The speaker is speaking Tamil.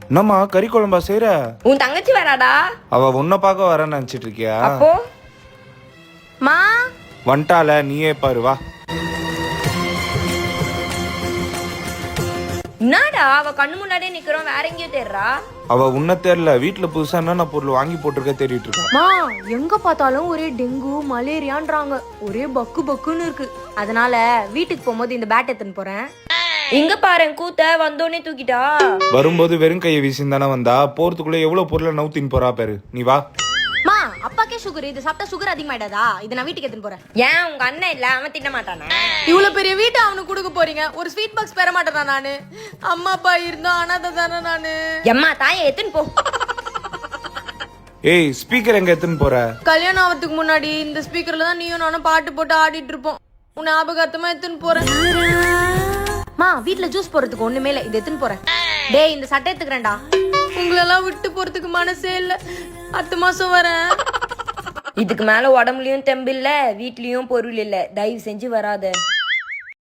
என்னம்மா கறி குழம்பா செய்யற? உன் தங்கச்சி வராடா. அவ உன்னை பார்க்க வரேன்னு நினைச்சிட்டு இருக்கியா? அப்போ மா வந்துட்டால, நீயே பாரு வா. என்னடா அவ கண்ணு முன்னாடியே நிக்கிறோம், வேற எங்கேயோ தேடுறா. அவ உன்ன தெரியல, வீட்டுல புதுசா என்னென்ன பொருள் வாங்கி போட்டிருக்க தேடிட்டு இருக்கா. மா எங்க பார்த்தாலும் ஒரே டெங்கு மலேரியான்றாங்க, ஒரே பக்கு பக்குன்னு இருக்கு. அதனால வீட்டுக்கு போகும்போது இந்த பேட் எடுத்துன்னு போறேன். இங்க பாரு கூத்த வந்தோடனே தூக்கிட்டா. வரும்போது வெறும் கையை வீசின்னு தானே வந்தா, போறதுக்குள்ள எவ்வளவு பொருளை நவுத்தின்னு போறா பாரு. நீ வா. மா அப்பாக்கே சுகர், இது சாப்பிட்டா சுகர் அதிகமாயிடாதா? இதை நான் வீட்டுக்கு எடுத்துன்னு போறேன். ஏன் உங்க அண்ணன் இல்ல, அவன் திட்ட மாட்டானே? இவ்வளவு பெரிய வீட்டை அவனுக்கு கொடுக்க போறீங்க, ஒரு ஸ்வீட் பாக்ஸ் பெற மாட்டேனா நானு? அம்மா அப்பா இருந்தா அனாதை தானே நானு. எம்மா தாயை எடுத்துன்னு போ. ஏய், ஸ்பீக்கர் எங்க எடுத்துன்னு போற? கல்யாணம் ஆகிறதுக்கு முன்னாடி இந்த ஸ்பீக்கர்ல தான் நீயும் நானும் பாட்டு போட்டு ஆடிட்டு இருப்போம். உன்னை ஞாபகார்த்தமா எடுத்துன்னு போறேன். மா வீட்டுல ஜூஸ் போறதுக்கு ஒண்ணுமே இல்ல, இது எடுத்துன்னு போறேன். டேய் இந்த சட்டை எடுத்துக்கிறேன்டா. உங்களெல்லாம் விட்டு போறதுக்கு மனசே இல்ல. 10 மாசம் வரேன். இதுக்கு மேல உடம்புலயும் தெம்பு இல்ல, வீட்லயும் பொருள் இல்ல. தயவு செஞ்சு வராத.